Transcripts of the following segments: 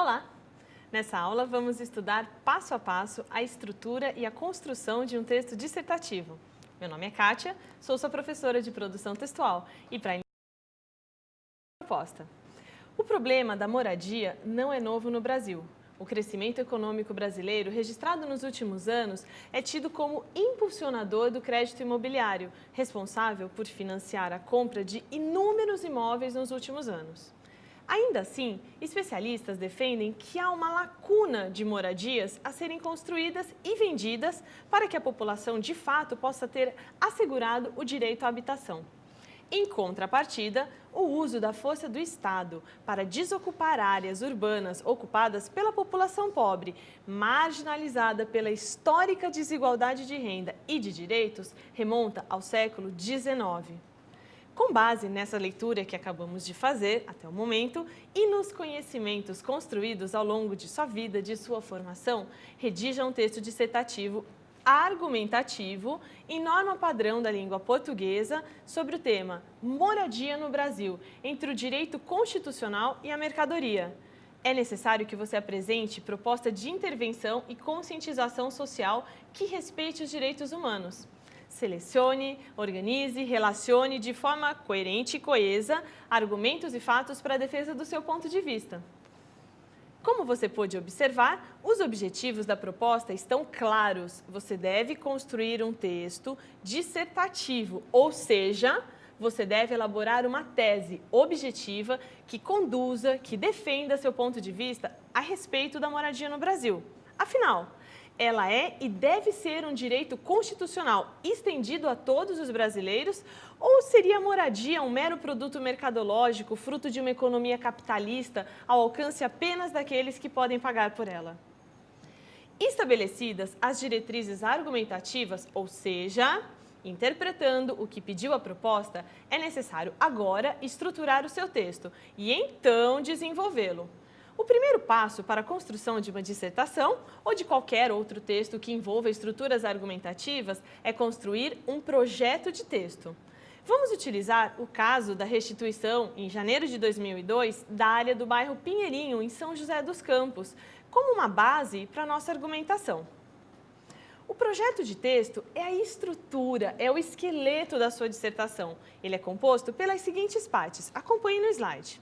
Olá! Nessa aula vamos estudar passo a passo a estrutura e a construção de um texto dissertativo. Meu nome é Kátia, sou sua professora de produção textual e para iniciar a proposta. O problema da moradia não é novo no Brasil. O crescimento econômico brasileiro registrado nos últimos anos é tido como impulsionador do crédito imobiliário, responsável por financiar a compra de inúmeros imóveis nos últimos anos. Ainda assim, especialistas defendem que há uma lacuna de moradias a serem construídas e vendidas para que a população de fato possa ter assegurado o direito à habitação. Em contrapartida, o uso da força do Estado para desocupar áreas urbanas ocupadas pela população pobre, marginalizada pela histórica desigualdade de renda e de direitos, remonta ao século XIX. Com base nessa leitura que acabamos de fazer até o momento e nos conhecimentos construídos ao longo de sua vida, de sua formação, redija um texto dissertativo argumentativo em norma padrão da língua portuguesa sobre o tema Moradia no Brasil, entre o direito constitucional e a mercadoria. É necessário que você apresente proposta de intervenção e conscientização social que respeite os direitos humanos. Selecione, organize, relacione de forma coerente e coesa argumentos e fatos para a defesa do seu ponto de vista. Como você pôde observar, os objetivos da proposta estão claros. Você deve construir um texto dissertativo, ou seja, você deve elaborar uma tese objetiva que conduza, que defenda seu ponto de vista a respeito da moradia no Brasil. Afinal, ela é e deve ser um direito constitucional estendido a todos os brasileiros ou seria a moradia um mero produto mercadológico, fruto de uma economia capitalista ao alcance apenas daqueles que podem pagar por ela? Estabelecidas as diretrizes argumentativas, ou seja, interpretando o que pediu a proposta, é necessário agora estruturar o seu texto e então desenvolvê-lo. O primeiro passo para a construção de uma dissertação ou de qualquer outro texto que envolva estruturas argumentativas é construir um projeto de texto. Vamos utilizar o caso da restituição, em janeiro de 2002, da área do bairro Pinheirinho, em São José dos Campos, como uma base para a nossa argumentação. O projeto de texto é a estrutura, é o esqueleto da sua dissertação. Ele é composto pelas seguintes partes. Acompanhe no slide.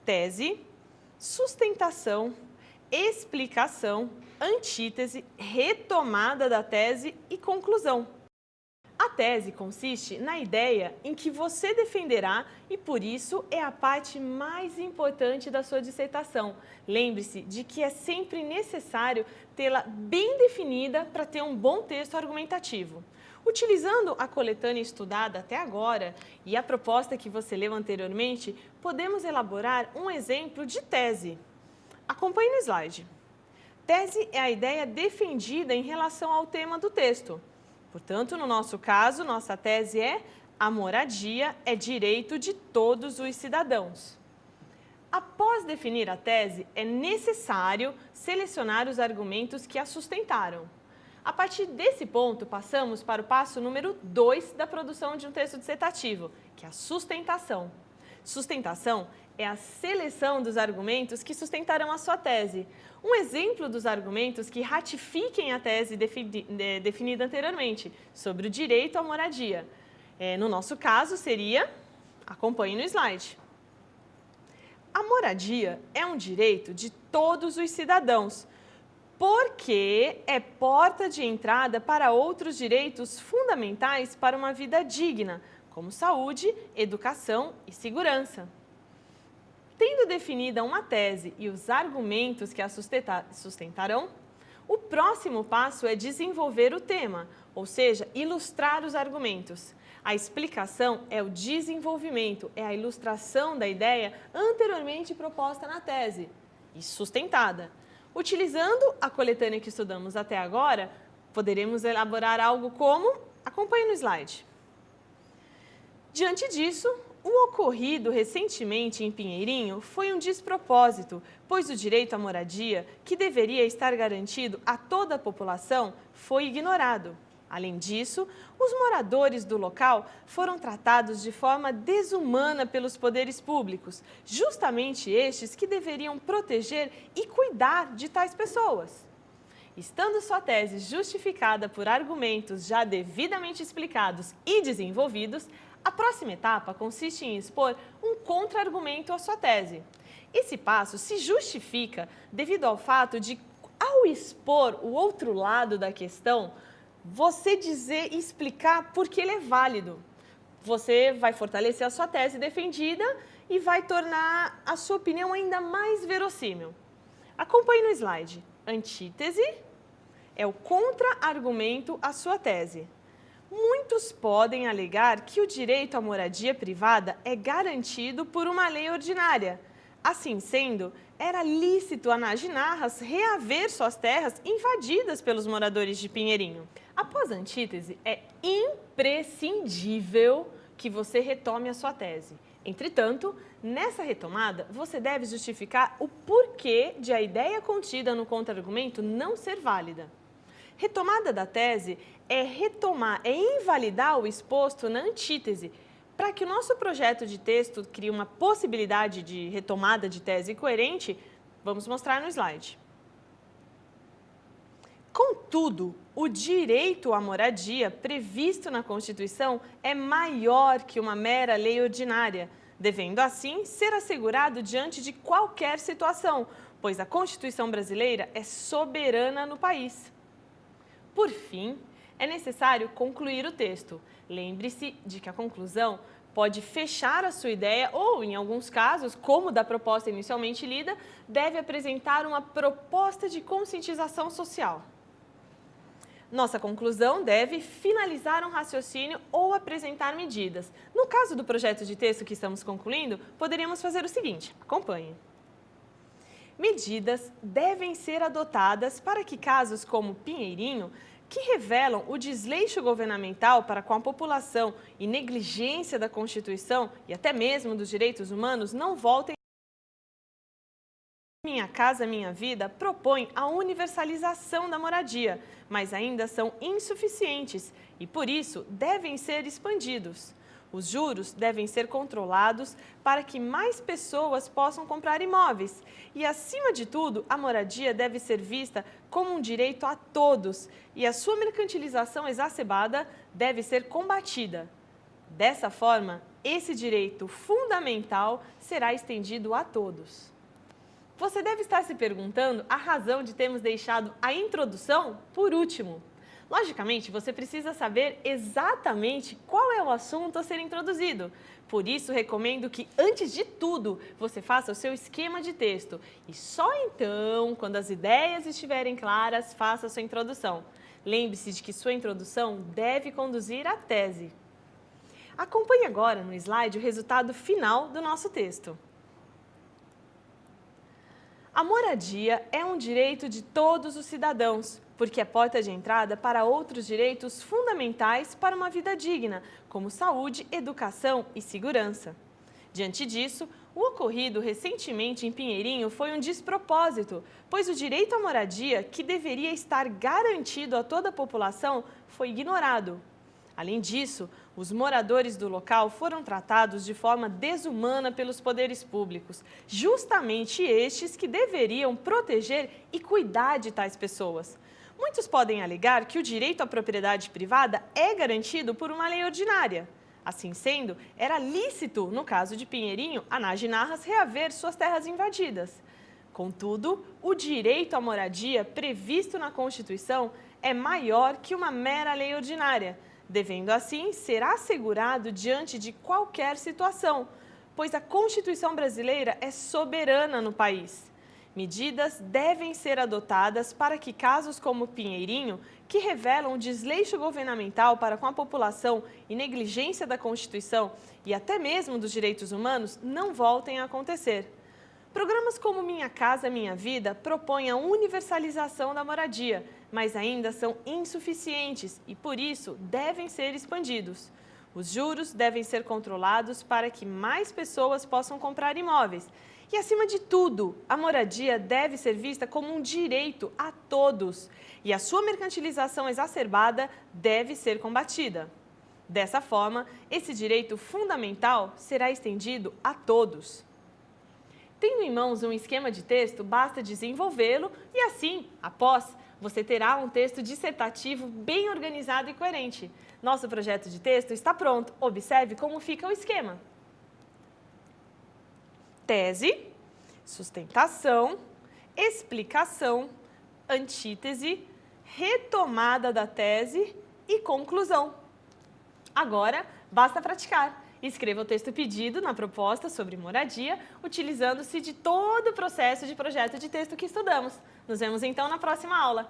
Tese, sustentação, explicação, antítese, retomada da tese e conclusão. A tese consiste na ideia em que você defenderá e, por isso, é a parte mais importante da sua dissertação. Lembre-se de que é sempre necessário tê-la bem definida para ter um bom texto argumentativo. Utilizando a coletânea estudada até agora e a proposta que você leu anteriormente, podemos elaborar um exemplo de tese. Acompanhe no slide. Tese é a ideia defendida em relação ao tema do texto. Portanto, no nosso caso, nossa tese é: a moradia é direito de todos os cidadãos. Após definir a tese, é necessário selecionar os argumentos que a sustentaram. A partir desse ponto, passamos para o passo número 2 da produção de um texto dissertativo, que é a sustentação. Sustentação é a seleção dos argumentos que sustentarão a sua tese. Um exemplo dos argumentos que ratifiquem a tese definida anteriormente, sobre o direito à moradia. No nosso caso, seria, acompanhe no slide. A moradia é um direito de todos os cidadãos, porque é porta de entrada para outros direitos fundamentais para uma vida digna, como saúde, educação e segurança. Tendo definida uma tese e os argumentos que a sustentarão, o próximo passo é desenvolver o tema, ou seja, ilustrar os argumentos. A explicação é o desenvolvimento, é a ilustração da ideia anteriormente proposta na tese e sustentada. Utilizando a coletânea que estudamos até agora, poderemos elaborar algo como, acompanhe no slide. Diante disso, o ocorrido recentemente em Pinheirinho foi um despropósito, pois o direito à moradia, que deveria estar garantido a toda a população, foi ignorado. Além disso, os moradores do local foram tratados de forma desumana pelos poderes públicos, justamente estes que deveriam proteger e cuidar de tais pessoas. Estando sua tese justificada por argumentos já devidamente explicados e desenvolvidos, a próxima etapa consiste em expor um contra-argumento à sua tese. Esse passo se justifica devido ao fato de, ao expor o outro lado da questão, você dizer e explicar por que ele é válido. Você vai fortalecer a sua tese defendida e vai tornar a sua opinião ainda mais verossímil. Acompanhe no slide. Antítese é o contra-argumento à sua tese. Muitos podem alegar que o direito à moradia privada é garantido por uma lei ordinária. Assim sendo, era lícito a Naginarras reaver suas terras invadidas pelos moradores de Pinheirinho. Após a antítese, é imprescindível que você retome a sua tese. Entretanto, nessa retomada, você deve justificar o porquê de a ideia contida no contra-argumento não ser válida. Retomada da tese é invalidar o exposto na antítese. Para que o nosso projeto de texto crie uma possibilidade de retomada de tese coerente, vamos mostrar no slide. Contudo, o direito à moradia previsto na Constituição é maior que uma mera lei ordinária, devendo assim ser assegurado diante de qualquer situação, pois a Constituição brasileira é soberana no país. Por fim, é necessário concluir o texto. Lembre-se de que a conclusão pode fechar a sua ideia ou, em alguns casos, como da proposta inicialmente lida, deve apresentar uma proposta de conscientização social. Nossa conclusão deve finalizar um raciocínio ou apresentar medidas. No caso do projeto de texto que estamos concluindo, poderíamos fazer o seguinte, acompanhe. Medidas devem ser adotadas para que casos como Pinheirinho, que revelam o desleixo governamental para com a população e negligência da Constituição e até mesmo dos direitos humanos, não voltem. Minha Casa Minha Vida propõe a universalização da moradia, mas ainda são insuficientes e, por isso, devem ser expandidos. Os juros devem ser controlados para que mais pessoas possam comprar imóveis. E, acima de tudo, a moradia deve ser vista como um direito a todos e a sua mercantilização exacerbada deve ser combatida. Dessa forma, esse direito fundamental será estendido a todos. Você deve estar se perguntando a razão de termos deixado a introdução por último. Logicamente, você precisa saber exatamente qual é o assunto a ser introduzido. Por isso, recomendo que, antes de tudo, você faça o seu esquema de texto. E só então, quando as ideias estiverem claras, faça a sua introdução. Lembre-se de que sua introdução deve conduzir à tese. Acompanhe agora no slide o resultado final do nosso texto. A moradia é um direito de todos os cidadãos, porque é porta de entrada para outros direitos fundamentais para uma vida digna, como saúde, educação e segurança. Diante disso, o ocorrido recentemente em Pinheirinho foi um despropósito, pois o direito à moradia, que deveria estar garantido a toda a população, foi ignorado. Além disso, os moradores do local foram tratados de forma desumana pelos poderes públicos, justamente estes que deveriam proteger e cuidar de tais pessoas. Muitos podem alegar que o direito à propriedade privada é garantido por uma lei ordinária. Assim sendo, era lícito, no caso de Pinheirinho, a Naginarras reaver suas terras invadidas. Contudo, o direito à moradia previsto na Constituição é maior que uma mera lei ordinária, devendo assim ser assegurado diante de qualquer situação, pois a Constituição brasileira é soberana no país. Medidas devem ser adotadas para que casos como Pinheirinho, que revelam desleixo governamental para com a população e negligência da Constituição e até mesmo dos direitos humanos, não voltem a acontecer. Programas como Minha Casa Minha Vida propõem a universalização da moradia, mas ainda são insuficientes e, por isso, devem ser expandidos. Os juros devem ser controlados para que mais pessoas possam comprar imóveis. E, acima de tudo, a moradia deve ser vista como um direito a todos e a sua mercantilização exacerbada deve ser combatida. Dessa forma, esse direito fundamental será estendido a todos. Tendo em mãos um esquema de texto, basta desenvolvê-lo e assim, após, você terá um texto dissertativo bem organizado e coerente. Nosso projeto de texto está pronto. Observe como fica o esquema. Tese, sustentação, explicação, antítese, retomada da tese e conclusão. Agora, basta praticar. Escreva o texto pedido na proposta sobre moradia, utilizando-se de todo o processo de projeto de texto que estudamos. Nos vemos então na próxima aula.